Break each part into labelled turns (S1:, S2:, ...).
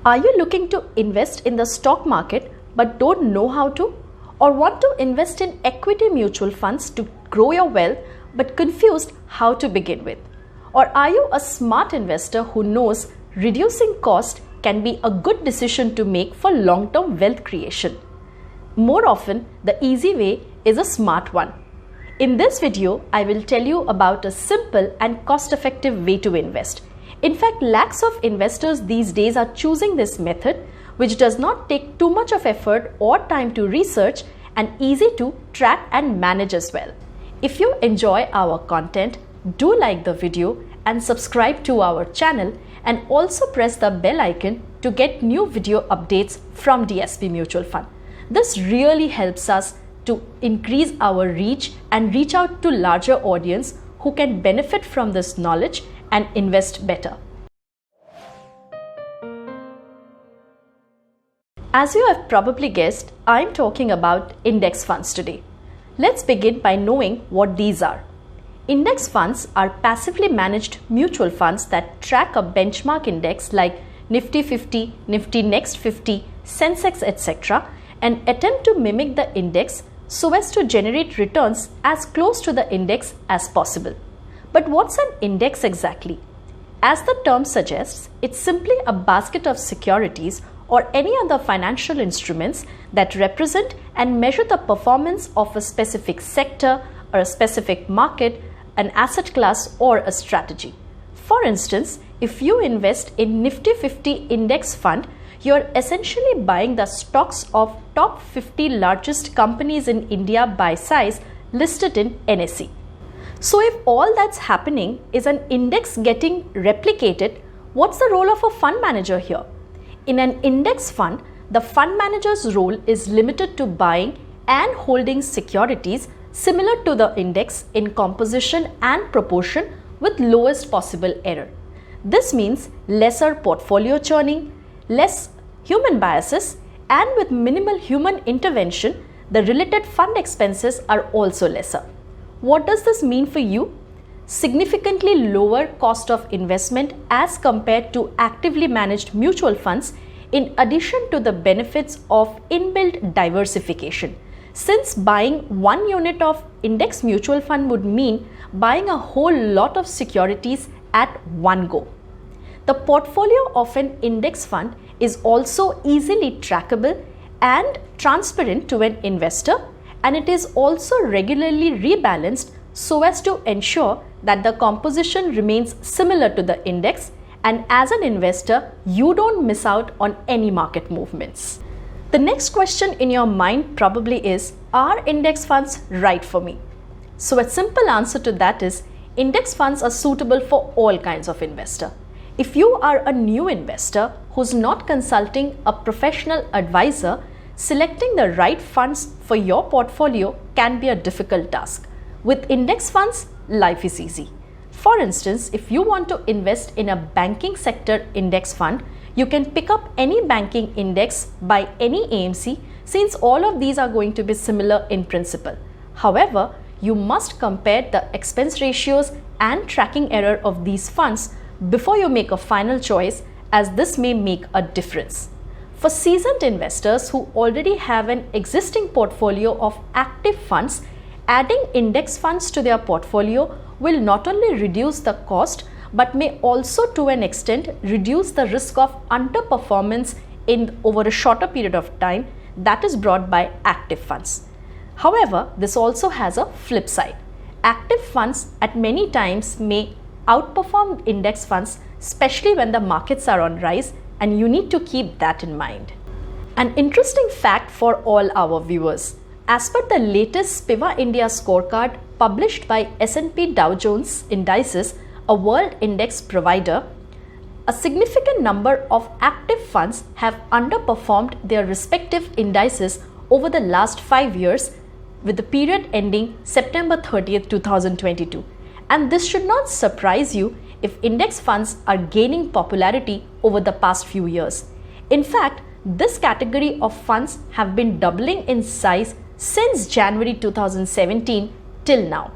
S1: Are you looking to invest in the stock market but don't know how to? Or want to invest in equity mutual funds to grow your wealth but confused how to begin with? Or are you a smart investor who knows reducing cost can be a good decision to make for long-term wealth creation? More often, the easy way is a smart one. In this video, I will tell you about a simple and cost-effective way to invest. In fact, lakhs of investors these days are choosing this method, which does not take too much of effort or time to research and easy to track and manage as well. If you enjoy our content, do like the video and subscribe to our channel, and also press the bell icon to get new video updates from DSP Mutual Fund. This really helps us to increase our reach and reach out to larger audience who can benefit from this knowledge and invest better. As you have probably guessed, I am talking about index funds today. Let's begin by knowing what these are. Index funds are passively managed mutual funds that track a benchmark index like Nifty 50, Nifty Next 50, Sensex, etc. and attempt to mimic the index so as to generate returns as close to the index as possible. But what's an index exactly? As the term suggests, it's simply a basket of securities or any other financial instruments that represent and measure the performance of a specific sector or a specific market, an asset class or a strategy. For instance, if you invest in Nifty 50 index fund, you're essentially buying the stocks of top 50 largest companies in India by size listed in NSE. So if all that's happening is an index getting replicated, what's the role of a fund manager here? In an index fund, the fund manager's role is limited to buying and holding securities similar to the index in composition and proportion with lowest possible error. This means lesser portfolio churning, less human biases, and with minimal human intervention, the related fund expenses are also lesser. What does this mean for you? Significantly lower cost of investment as compared to actively managed mutual funds, in addition to the benefits of inbuilt diversification. Since buying one unit of index mutual fund would mean buying a whole lot of securities at one go. The portfolio of an index fund is also easily trackable and transparent to an investor, and it is also regularly rebalanced so as to ensure that the composition remains similar to the index, and as an investor, you don't miss out on any market movements. The next question in your mind probably is, are index funds right for me? So a simple answer to that is, index funds are suitable for all kinds of investor. If you are a new investor who's not consulting a professional advisor, selecting the right funds for your portfolio can be a difficult task. With index funds, life is easy. For instance, if you want to invest in a banking sector index fund, you can pick up any banking index by any AMC, since all of these are going to be similar in principle. However, you must compare the expense ratios and tracking error of these funds before you make a final choice, as this may make a difference. For seasoned investors who already have an existing portfolio of active funds, adding index funds to their portfolio will not only reduce the cost but may also to an extent reduce the risk of underperformance over a shorter period of time that is brought by active funds. However, this also has a flip side. Active funds at many times may outperform index funds, especially when the markets are on rise, and you need to keep that in mind. An interesting fact for all our viewers. As per the latest SPIVA India scorecard published by S&P Dow Jones Indices, a world index provider, a significant number of active funds have underperformed their respective indices over the last 5 years, with the period ending September 30th, 2022. And this should not surprise you if index funds are gaining popularity over the past few years. In fact, this category of funds have been doubling in size since January 2017 till now.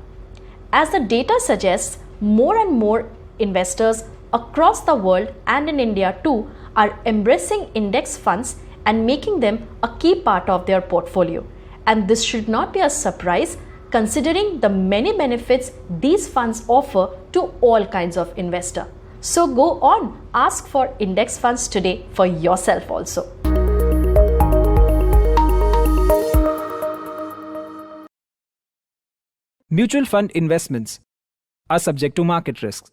S1: As the data suggests, more and more investors across the world and in India too are embracing index funds and making them a key part of their portfolio. And this should not be a surprise considering the many benefits these funds offer to all kinds of investor. So go on, ask for index funds today for yourself also.
S2: Mutual fund investments are subject to market risks.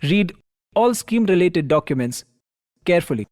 S2: Read all scheme-related documents carefully.